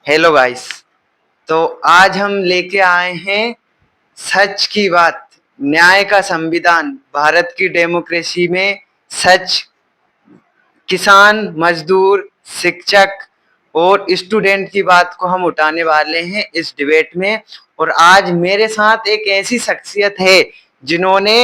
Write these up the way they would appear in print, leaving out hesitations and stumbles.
Hello guys. तो आज हम लेके आए हैं सच की बात, न्याय का संविधान, भारत की डेमोक्रेसी में सच। किसान, मजदूर, शिक्षक और स्टूडेंट की बात को हम उठाने वाले हैं इस डिबेट में। और आज मेरे साथ एक ऐसी शख्सियत है जिन्होंने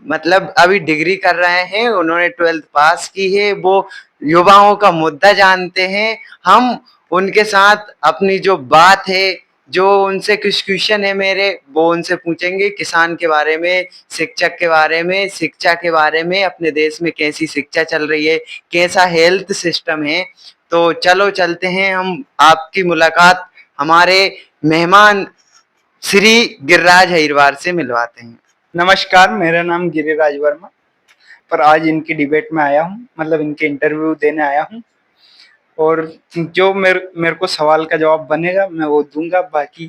मतलब अभी डिग्री कर रहे हैं, उन्होंने 12th पास की है, वो युवाओं का मुद्दा जानते हैं। हम उनके साथ अपनी जो बात है, जो उनसे कुछ क्वेश्चन है मेरे, वो उनसे पूछेंगे किसान के बारे में, शिक्षक के बारे में, शिक्षा के बारे में, अपने देश में कैसी शिक्षा चल रही है, कैसा हेल्थ सिस्टम है। तो चलो चलते हैं, हम आपकी मुलाकात हमारे मेहमान श्री गिरिराज अहिरवार से मिलवाते हैं। नमस्कार, मेरा नाम गिरिराज वर्मा। पर आज इनकी डिबेट में आया हूँ, मतलब इनके इंटरव्यू देने आया हूँ। और जो मेरे को सवाल का जवाब बनेगा मैं वो दूंगा, बाकी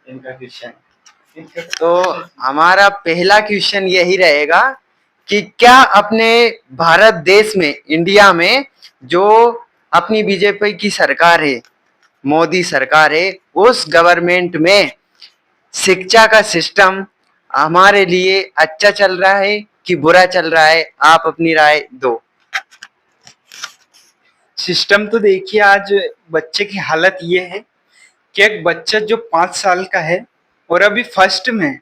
इनका क्वेश्चन। तो हमारा पहला क्वेश्चन यही रहेगा कि क्या अपने भारत देश में, इंडिया में जो अपनी बीजेपी की सरकार है, मोदी सरकार है, उस गवर्नमेंट में शिक्षा का सिस्टम हमारे लिए अच्छा चल रहा है कि बुरा चल रहा है? आप अपनी राय दो। सिस्टम तो देखिए, आज बच्चे की हालत ये है कि एक बच्चा जो 5 साल का है और अभी फर्स्ट में है,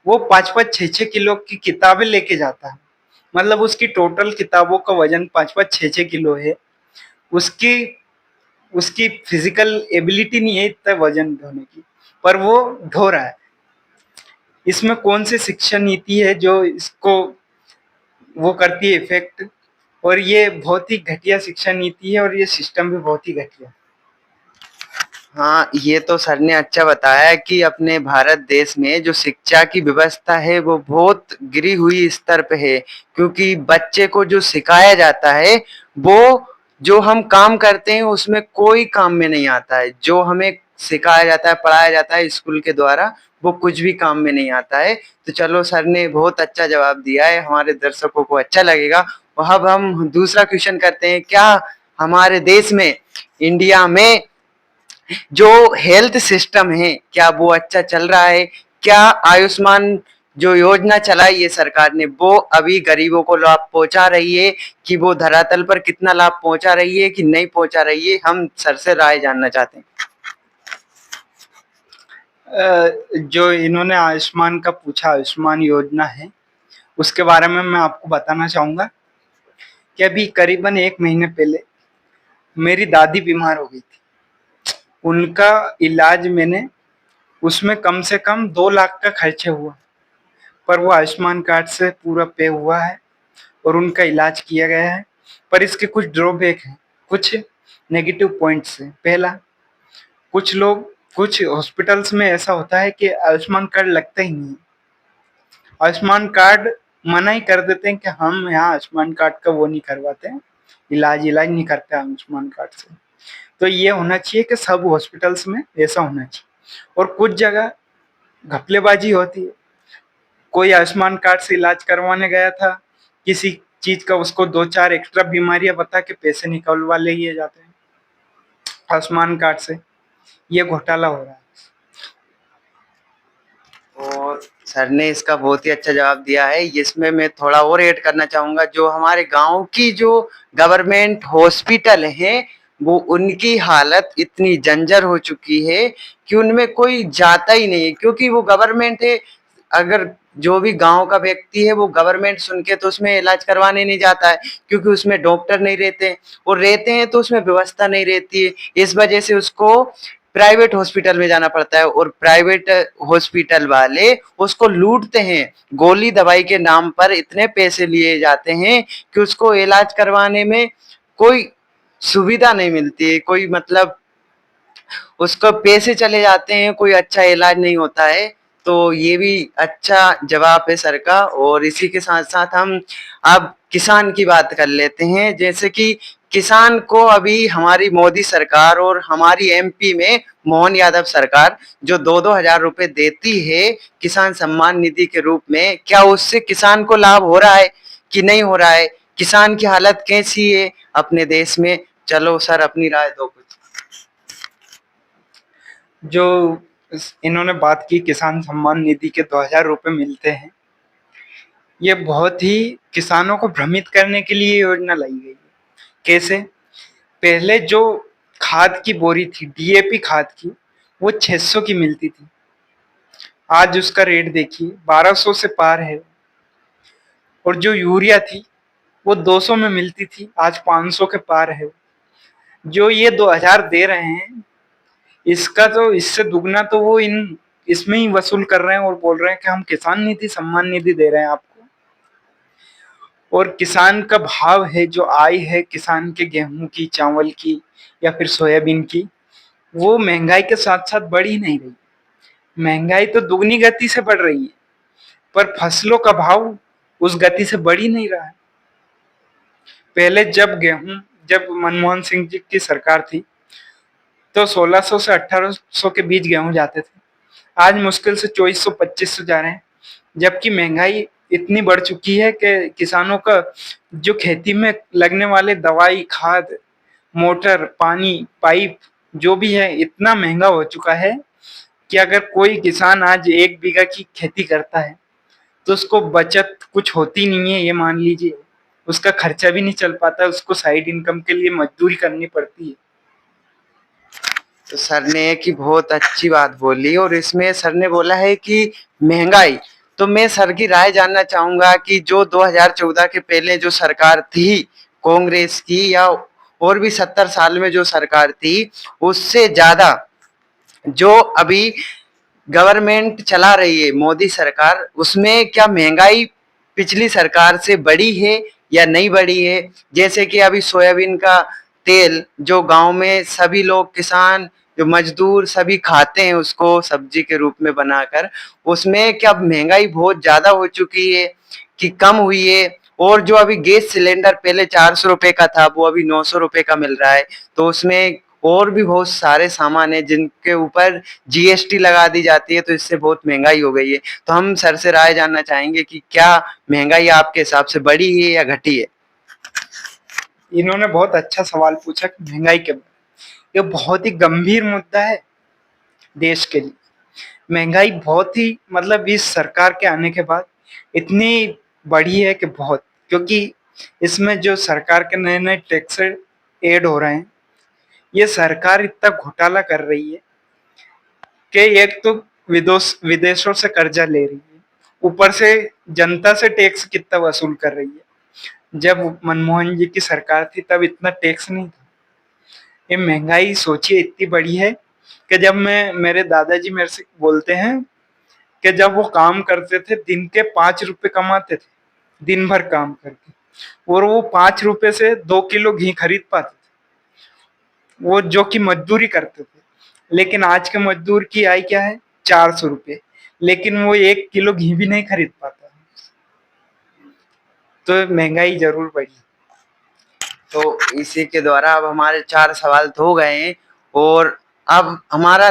वो 5-5, 6-6 किलो की किताबें लेके जाता है। मतलब उसकी टोटल किताबों का वजन 5-5, 6-6 किलो है। उसकी उसकी फिजिकल एबिलिटी नहीं है इतना वजन ढोने की, पर वो ढो रहा है। इसमें कौन सी शिक्षा नीति है जो इसको वो करती है इफेक्ट? और ये बहुत ही घटिया शिक्षा नीति है और ये सिस्टम भी बहुत ही घटिया। हाँ, ये तो सर ने अच्छा बताया कि अपने भारत देश में जो शिक्षा की व्यवस्था है वो बहुत गिरी हुई स्तर पे है, क्योंकि बच्चे को जो सिखाया जाता है वो जो हम काम करते हैं उसमें कोई काम में नहीं आता है। जो हमें सिखाया जाता है, पढ़ाया जाता है स्कूल के द्वारा, वो कुछ भी काम में नहीं आता है। तो चलो, सर ने बहुत अच्छा जवाब दिया है, हमारे दर्शकों को अच्छा लगेगा। अब हम दूसरा क्वेश्चन करते हैं, क्या हमारे देश में, इंडिया में जो हेल्थ सिस्टम है क्या वो अच्छा चल रहा है? क्या आयुष्मान जो योजना चलाई है सरकार ने, वो अभी गरीबों को लाभ पहुंचा रही है कि वो धरातल पर कितना लाभ पहुंचा रही है कि नहीं पहुंचा रही है? हम सर से राय जानना चाहते हैं। जो इन्होंने आयुष्मान का पूछा, आयुष्मान योजना है, उसके बारे में मैं आपको बताना चाहूंगा कि अभी करीबन 1 महीने पहले मेरी दादी बीमार हो गई थी। उनका इलाज मैंने, उसमें कम से कम 2 लाख का खर्च हुआ, पर वो आयुष्मान कार्ड से पूरा पे हुआ है और उनका इलाज किया गया है। पर इसके कुछ ड्रॉबैक हैं, कुछ नेगेटिव पॉइंट्स हैं। पहला, कुछ लोग, कुछ हॉस्पिटल्स में ऐसा होता है कि आयुष्मान कार्ड लगता ही नहीं है। आयुष्मान कार्ड मना ही कर देते हैं कि हम यहाँ आयुष्मान कार्ड का वो नहीं करवाते हैं, इलाज नहीं करते आयुष्मान कार्ड से। तो ये होना चाहिए कि सब हॉस्पिटल्स में ऐसा होना चाहिए। और कुछ जगह घपलेबाजी होती है। कोई आयुष्मान कार्ड से इलाज करवाने गया था, किसी चीज का उसको 2-4 एक्स्ट्रा बीमारियां बता के पैसे निकलवा लिए जाते हैं आयुष्मान कार्ड से। ये घोटाला हो रहा है। और सर ने इसका बहुत ही अच्छा जवाब दिया है। इसमें मैं थोड़ा और ऐड करना चाहूंगा, जो हमारे गांव की जो गवर्नमेंट हॉस्पिटल है, वो उनकी हालत इतनी जंजर हो चुकी है कि उनमें कोई जाता ही नहीं है, क्योंकि वो गवर्नमेंट है। अगर जो भी गांव का व्यक्ति है वो गवर्नमेंट सुन के तो उसमें इलाज करवाने नहीं जाता है, क्योंकि उसमें डॉक्टर नहीं रहते, और रहते हैं तो उसमें व्यवस्था नहीं रहती है। इस वजह से उसको प्राइवेट हॉस्पिटल में जाना पड़ता है, और प्राइवेट हॉस्पिटल वाले उसको लूटते हैं। गोली दवाई के नाम पर इतने पैसे लिए जाते हैं कि उसको इलाज करवाने में कोई सुविधा नहीं मिलती है, कोई मतलब उसको पैसे चले जाते हैं, कोई अच्छा इलाज नहीं होता है। तो ये भी अच्छा जवाब है सर का। और इसी के साथ साथ हम अब किसान की बात कर लेते हैं। जैसे कि किसान को अभी हमारी मोदी सरकार और हमारी एमपी में मोहन यादव सरकार जो 2-2 हजार रुपए देती है किसान सम्मान निधि के रूप में, क्या उससे किसान को लाभ हो रहा है कि नहीं हो रहा है? किसान की हालत कैसी है अपने देश में? चलो सर, अपनी राय दो कुछ। जो इन्होंने बात की किसान सम्मान निधि के 2000 रुपए मिलते हैं, ये बहुत ही किसानों को भ्रमित करने के लिए योजना लाई गई है। कैसे? पहले जो खाद की बोरी थी, डीएपी खाद की, वो 600 की मिलती थी। आज उसका रेट देखिए 1200 से पार है। और जो यूरिया थी वो 200 में मिलती थी, आज 500 के पार है। जो ये 2000 दे रहे हैं, इसका तो इससे दुगना तो वो इन इसमें ही वसूल कर रहे हैं और बोल रहे हैं कि हम किसान निधि सम्मान निधि दे रहे हैं आपको। और किसान का भाव है, जो आय है किसान के गेहूं की, चावल की या फिर सोयाबीन की, वो महंगाई के साथ साथ बढ़ ही नहीं रही। महंगाई तो दुगनी गति से बढ़ रही है, पर फसलों का भाव उस गति से बढ़ ही नहीं रहा है। पहले जब मनमोहन सिंह जी की सरकार थी, तो 1600 से 1800 के बीच गेहूं जाते थे। आज मुश्किल से 2400-2500 जा रहे हैं। जबकि महंगाई इतनी बढ़ चुकी है कि किसानों का जो खेती में लगने वाले दवाई, खाद, मोटर, पानी, पाइप जो भी है, इतना महंगा हो चुका है कि अगर कोई किसान आज 1 बीघा की खेती करता है तो उसको बचत कुछ होती नहीं है, ये मान लीजिए। उसका खर्चा भी नहीं चल पाता, उसको साइड इनकम के लिए मजदूरी करनी पड़ती है। तो सर ने एक ही बहुत अच्छी बात बोली, और इसमें सर ने बोला है कि महंगाई, तो मैं सर की राय जानना चाहूंगा कि जो 2014 के पहले जो सरकार थी कांग्रेस की, या और भी 70 साल में जो सरकार थी, उससे ज्यादा जो अभी गवर्नमेंट चला रही है मोदी सरकार, उसमें क्या महंगाई पिछली सरकार से बढ़ी है या नहीं बढ़ी है? जैसे कि अभी सोयाबीन का तेल जो गांव में सभी लोग, किसान, जो मजदूर सभी खाते हैं उसको सब्जी के रूप में बनाकर, उसमें क्या महंगाई बहुत ज्यादा हो चुकी है कि कम हुई है? और जो अभी गैस सिलेंडर पहले 400 रुपए का था, वो अभी 900 रुपए का मिल रहा है। तो उसमें और भी बहुत सारे सामान है जिनके ऊपर जीएसटी लगा दी जाती है, तो इससे बहुत महंगाई हो गई है। तो हम सर से राय जानना चाहेंगे कि क्या महंगाई आपके हिसाब से बढ़ी है या घटी है? इन्होंने बहुत अच्छा सवाल पूछा कि महंगाई के बारे। ये बहुत ही गंभीर मुद्दा है देश के लिए। महंगाई बहुत ही, मतलब इस सरकार के आने के बाद इतनी बढ़ी है कि बहुत, क्योंकि इसमें जो सरकार के नए नए टैक्स ऐड हो रहे हैं, ये सरकार इतना घोटाला कर रही है कि एक तो विदेशों से कर्जा ले रही है, ऊपर से जनता से टैक्स कितना वसूल कर रही है। जब मनमोहन जी की सरकार थी तब इतना टैक्स नहीं था। ये महंगाई सोचिए इतनी बड़ी है कि जब मेरे दादाजी मेरे से बोलते हैं कि जब वो काम करते थे, दिन के 5 रुपए कमाते थे, दिन भर काम करके, और वो 5 रुपए से 2 किलो घी खरीद पाते थे, वो जो कि मजदूरी करते थे। लेकिन आज के मजदूर की आय क्या है? 400 रुपए, लेकिन वो 1 किलो घी भी नहीं खरीद पाता। तो महंगाई जरूर बढ़ी। तो इसी के द्वारा अब हमारे 4 सवाल तो हो गए हैं, और अब हमारा